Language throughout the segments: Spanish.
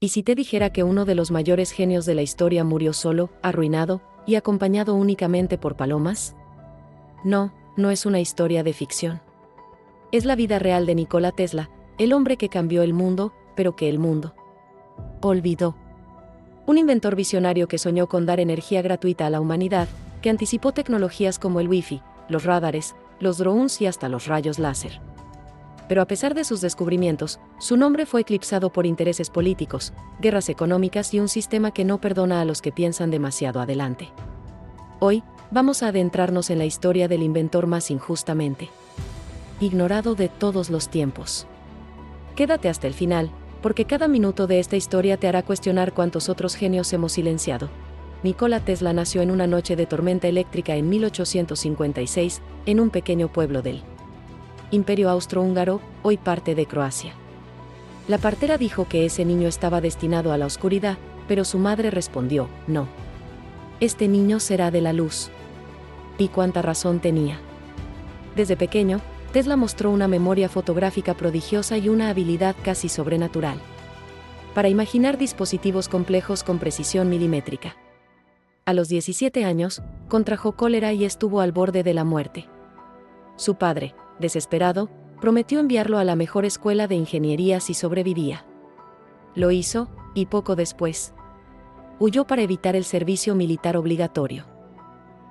¿Y si te dijera que uno de los mayores genios de la historia murió solo, arruinado, y acompañado únicamente por palomas? No, no es una historia de ficción. Es la vida real de Nikola Tesla, el hombre que cambió el mundo, pero que el mundo olvidó. Un inventor visionario que soñó con dar energía gratuita a la humanidad, que anticipó tecnologías como el Wi-Fi, los radares, los drones y hasta los rayos láser. Pero a pesar de sus descubrimientos, su nombre fue eclipsado por intereses políticos, guerras económicas y un sistema que no perdona a los que piensan demasiado adelante. Hoy, vamos a adentrarnos en la historia del inventor más injustamente ignorado de todos los tiempos. Quédate hasta el final, porque cada minuto de esta historia te hará cuestionar cuántos otros genios hemos silenciado. Nikola Tesla nació en una noche de tormenta eléctrica en 1856, en un pequeño pueblo del Imperio Austrohúngaro, hoy parte de Croacia. La partera dijo que ese niño estaba destinado a la oscuridad, pero su madre respondió, no. Este niño será de la luz. Y cuánta razón tenía. Desde pequeño, Tesla mostró una memoria fotográfica prodigiosa y una habilidad casi sobrenatural para imaginar dispositivos complejos con precisión milimétrica. A los 17 años, contrajo cólera y estuvo al borde de la muerte. Su padre, desesperado, prometió enviarlo a la mejor escuela de ingeniería si sobrevivía. Lo hizo, y poco después huyó para evitar el servicio militar obligatorio.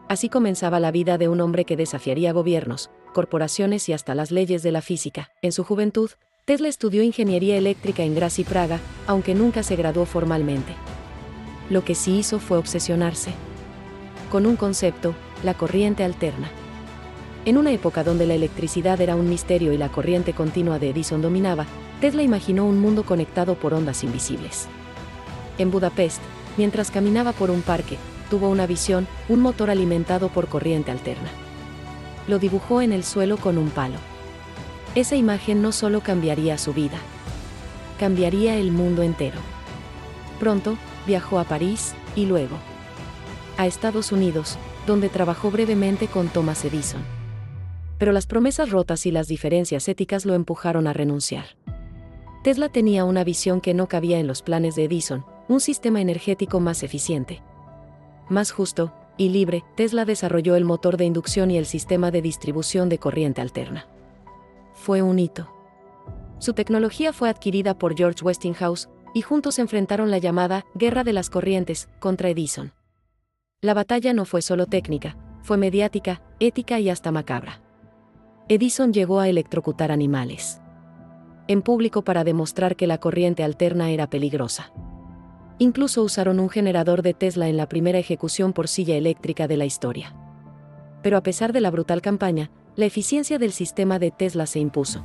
Así comenzaba la vida de un hombre que desafiaría gobiernos, corporaciones y hasta las leyes de la física. En su juventud, Tesla estudió ingeniería eléctrica en Graz y Praga, aunque nunca se graduó formalmente. Lo que sí hizo fue obsesionarse con un concepto, la corriente alterna. En una época donde la electricidad era un misterio y la corriente continua de Edison dominaba, Tesla imaginó un mundo conectado por ondas invisibles. En Budapest, mientras caminaba por un parque, tuvo una visión, un motor alimentado por corriente alterna. Lo dibujó en el suelo con un palo. Esa imagen no solo cambiaría su vida, cambiaría el mundo entero. Pronto, viajó a París, y luego a Estados Unidos, donde trabajó brevemente con Thomas Edison. Pero las promesas rotas y las diferencias éticas lo empujaron a renunciar. Tesla tenía una visión que no cabía en los planes de Edison, un sistema energético más eficiente, más justo y libre. Tesla desarrolló el motor de inducción y el sistema de distribución de corriente alterna. Fue un hito. Su tecnología fue adquirida por George Westinghouse, y juntos enfrentaron la llamada Guerra de las Corrientes contra Edison. La batalla no fue solo técnica, fue mediática, ética y hasta macabra. Edison llegó a electrocutar animales en público para demostrar que la corriente alterna era peligrosa. Incluso usaron un generador de Tesla en la primera ejecución por silla eléctrica de la historia. Pero a pesar de la brutal campaña, la eficiencia del sistema de Tesla se impuso.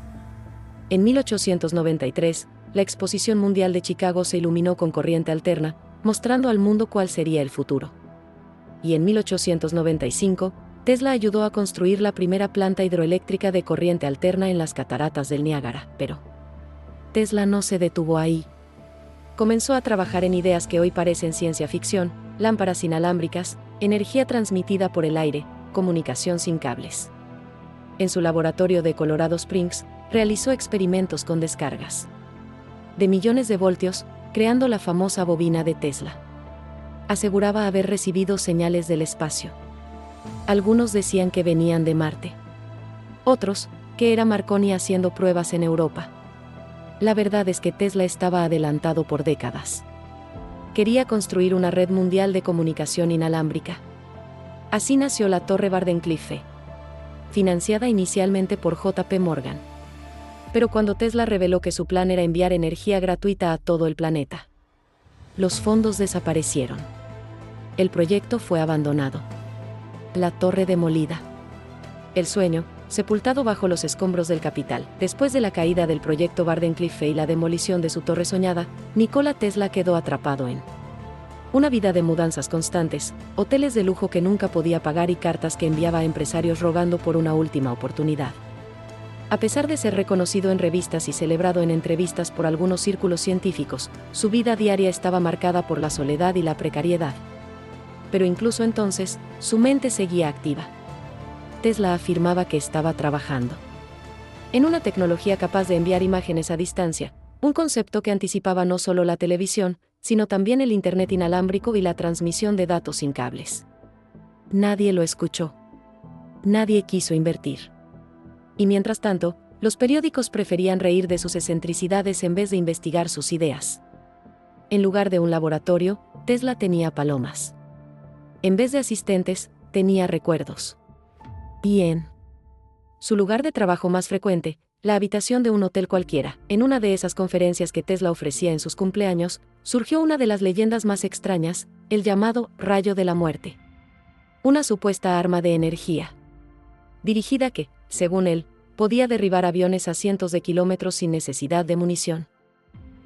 En 1893, la Exposición Mundial de Chicago se iluminó con corriente alterna, mostrando al mundo cuál sería el futuro. Y en 1895, Tesla ayudó a construir la primera planta hidroeléctrica de corriente alterna en las cataratas del Niágara. Pero Tesla no se detuvo ahí. Comenzó a trabajar en ideas que hoy parecen ciencia ficción: lámparas inalámbricas, energía transmitida por el aire, comunicación sin cables. En su laboratorio de Colorado Springs, realizó experimentos con descargas de millones de voltios, creando la famosa bobina de Tesla. Aseguraba haber recibido señales del espacio. Algunos decían que venían de Marte. Otros, que era Marconi haciendo pruebas en Europa. La verdad es que Tesla estaba adelantado por décadas. Quería construir una red mundial de comunicación inalámbrica. Así nació la Torre Wardenclyffe, financiada inicialmente por J.P. Morgan. Pero cuando Tesla reveló que su plan era enviar energía gratuita a todo el planeta, los fondos desaparecieron. El proyecto fue abandonado. La torre demolida. El sueño, sepultado bajo los escombros del capital. Después de la caída del proyecto Wardenclyffe y la demolición de su torre soñada, Nikola Tesla quedó atrapado en una vida de mudanzas constantes, hoteles de lujo que nunca podía pagar y cartas que enviaba a empresarios rogando por una última oportunidad. A pesar de ser reconocido en revistas y celebrado en entrevistas por algunos círculos científicos, su vida diaria estaba marcada por la soledad y la precariedad. Pero incluso entonces, su mente seguía activa. Tesla afirmaba que estaba trabajando en una tecnología capaz de enviar imágenes a distancia, Un concepto que anticipaba no solo la televisión, sino también el Internet inalámbrico y la transmisión de datos sin cables. Nadie lo escuchó. Nadie quiso invertir. Y mientras tanto, los periódicos preferían reír de sus excentricidades en vez de investigar sus ideas. En lugar de un laboratorio, Tesla tenía palomas. En vez de asistentes, tenía recuerdos. Y en su lugar de trabajo más frecuente, la habitación de un hotel cualquiera, en una de esas conferencias que Tesla ofrecía en sus cumpleaños, surgió una de las leyendas más extrañas, el llamado rayo de la muerte. Una supuesta arma de energía dirigida que, según él, podía derribar aviones a cientos de kilómetros sin necesidad de munición.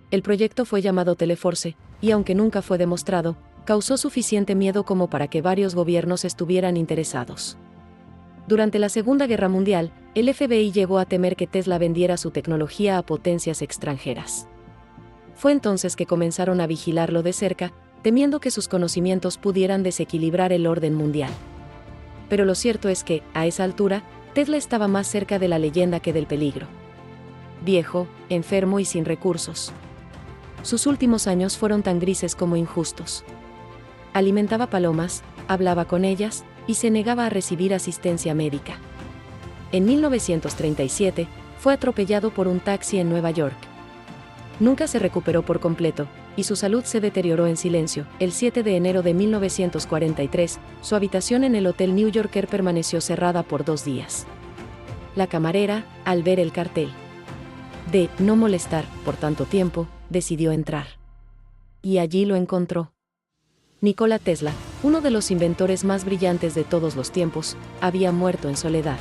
El proyecto fue llamado Teleforce, y aunque nunca fue demostrado, causó suficiente miedo como para que varios gobiernos estuvieran interesados. Durante la Segunda Guerra Mundial, el FBI llegó a temer que Tesla vendiera su tecnología a potencias extranjeras. Fue entonces que comenzaron a vigilarlo de cerca, temiendo que sus conocimientos pudieran desequilibrar el orden mundial. Pero lo cierto es que, a esa altura, Tesla estaba más cerca de la leyenda que del peligro. Viejo, enfermo y sin recursos. Sus últimos años fueron tan grises como injustos. Alimentaba palomas, hablaba con ellas, y se negaba a recibir asistencia médica. En 1937, fue atropellado por un taxi en Nueva York. Nunca se recuperó por completo, y su salud se deterioró en silencio. El 7 de enero de 1943, su habitación en el Hotel New Yorker permaneció cerrada por 2 días. La camarera, al ver el cartel de no molestar por tanto tiempo, decidió entrar. Y allí lo encontró. Nikola Tesla, uno de los inventores más brillantes de todos los tiempos, había muerto en soledad.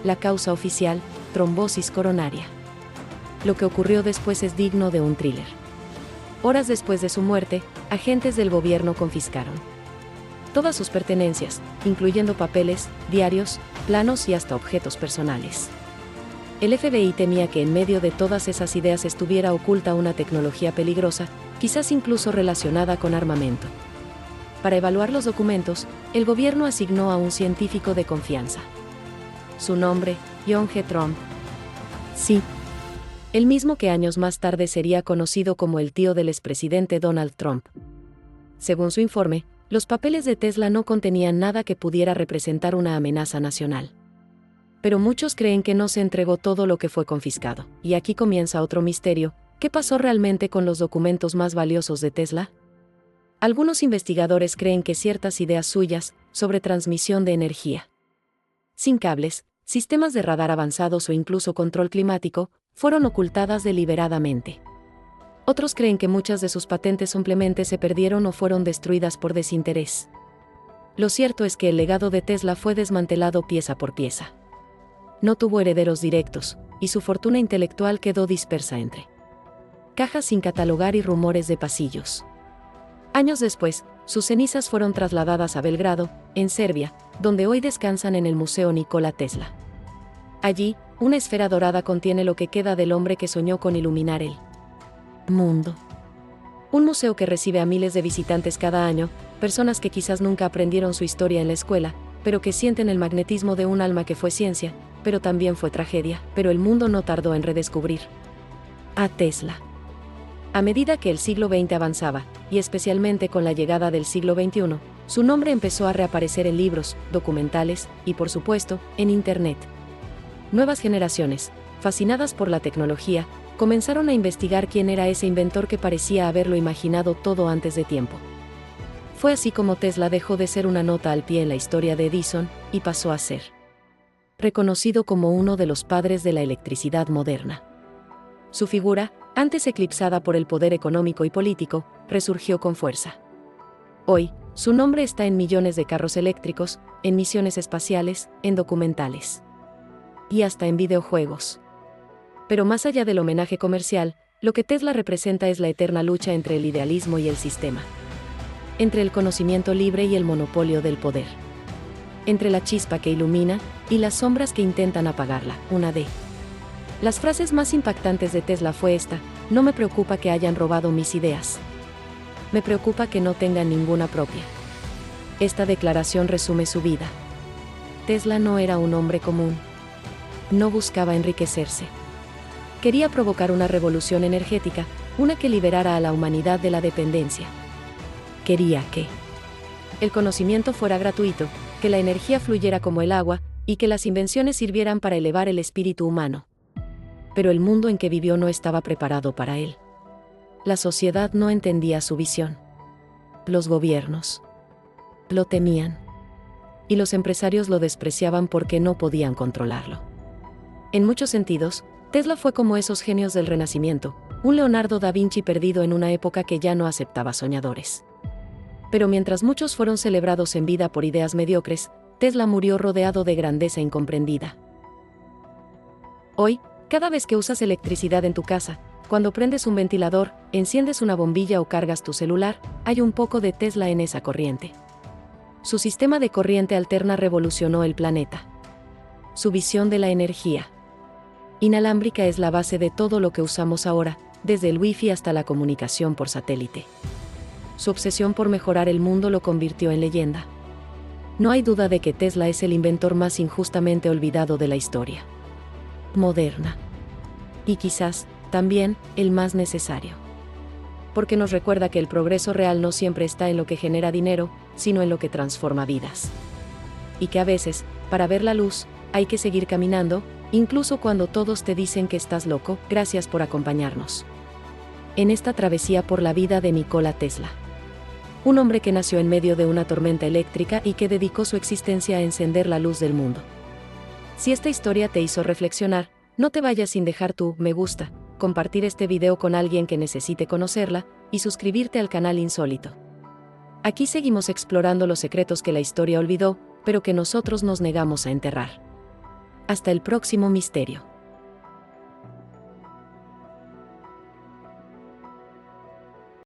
La causa oficial, trombosis coronaria. Lo que ocurrió después es digno de un thriller. Horas después de su muerte, agentes del gobierno confiscaron todas sus pertenencias, incluyendo papeles, diarios, planos y hasta objetos personales. El FBI temía que en medio de todas esas ideas estuviera oculta una tecnología peligrosa, quizás incluso relacionada con armamento. Para evaluar los documentos, el gobierno asignó a un científico de confianza. Su nombre, John G. Trump. Sí. El mismo que años más tarde sería conocido como el tío del expresidente Donald Trump. Según su informe, los papeles de Tesla no contenían nada que pudiera representar una amenaza nacional. Pero muchos creen que no se entregó todo lo que fue confiscado. Y aquí comienza otro misterio: ¿qué pasó realmente con los documentos más valiosos de Tesla? Algunos investigadores creen que ciertas ideas suyas, sobre transmisión de energía sin cables, sistemas de radar avanzados o incluso control climático, fueron ocultadas deliberadamente. Otros creen que muchas de sus patentes simplemente se perdieron o fueron destruidas por desinterés. Lo cierto es que el legado de Tesla fue desmantelado pieza por pieza. No tuvo herederos directos, y su fortuna intelectual quedó dispersa entre cajas sin catalogar y rumores de pasillos. Años después, sus cenizas fueron trasladadas a Belgrado, en Serbia, donde hoy descansan en el Museo Nikola Tesla. Allí, una esfera dorada contiene lo que queda del hombre que soñó con iluminar el mundo. Un museo que recibe a miles de visitantes cada año, personas que quizás nunca aprendieron su historia en la escuela, pero que sienten el magnetismo de un alma que fue ciencia, pero también fue tragedia. Pero el mundo no tardó en redescubrir a Tesla. A medida que el siglo XX avanzaba, y especialmente con la llegada del siglo XXI, su nombre empezó a reaparecer en libros, documentales, y por supuesto, en Internet. Nuevas generaciones, fascinadas por la tecnología, comenzaron a investigar quién era ese inventor que parecía haberlo imaginado todo antes de tiempo. Fue así como Tesla dejó de ser una nota al pie en la historia de Edison, y pasó a ser reconocido como uno de los padres de la electricidad moderna. Su figura, antes eclipsada por el poder económico y político, resurgió con fuerza. Hoy, su nombre está en millones de carros eléctricos, en misiones espaciales, en documentales y hasta en videojuegos. Pero más allá del homenaje comercial, lo que Tesla representa es la eterna lucha entre el idealismo y el sistema. Entre el conocimiento libre y el monopolio del poder. Entre la chispa que ilumina y las sombras que intentan apagarla. Una de las frases más impactantes de Tesla fue esta: no me preocupa que hayan robado mis ideas. Me preocupa que no tengan ninguna propia. Esta declaración resume su vida. Tesla no era un hombre común. No buscaba enriquecerse. Quería provocar una revolución energética, una que liberara a la humanidad de la dependencia. Quería que el conocimiento fuera gratuito, que la energía fluyera como el agua, y que las invenciones sirvieran para elevar el espíritu humano. Pero el mundo en que vivió no estaba preparado para él. La sociedad no entendía su visión. Los gobiernos lo temían. Y los empresarios lo despreciaban porque no podían controlarlo. En muchos sentidos, Tesla fue como esos genios del Renacimiento, un Leonardo da Vinci perdido en una época que ya no aceptaba soñadores. Pero mientras muchos fueron celebrados en vida por ideas mediocres, Tesla murió rodeado de grandeza incomprendida. Hoy, cada vez que usas electricidad en tu casa, cuando prendes un ventilador, enciendes una bombilla o cargas tu celular, hay un poco de Tesla en esa corriente. Su sistema de corriente alterna revolucionó el planeta. Su visión de la energía inalámbrica es la base de todo lo que usamos ahora, desde el Wi-Fi hasta la comunicación por satélite. Su obsesión por mejorar el mundo lo convirtió en leyenda. No hay duda de que Tesla es el inventor más injustamente olvidado de la historia moderna. Y quizás, también, el más necesario. Porque nos recuerda que el progreso real no siempre está en lo que genera dinero, sino en lo que transforma vidas. Y que a veces, para ver la luz, hay que seguir caminando, incluso cuando todos te dicen que estás loco. Gracias por acompañarnos en esta travesía por la vida de Nikola Tesla. Un hombre que nació en medio de una tormenta eléctrica y que dedicó su existencia a encender la luz del mundo. Si esta historia te hizo reflexionar, no te vayas sin dejar tu me gusta, compartir este video con alguien que necesite conocerla, y suscribirte al canal Insólito. Aquí seguimos explorando los secretos que la historia olvidó, pero que nosotros nos negamos a enterrar. Hasta el próximo misterio.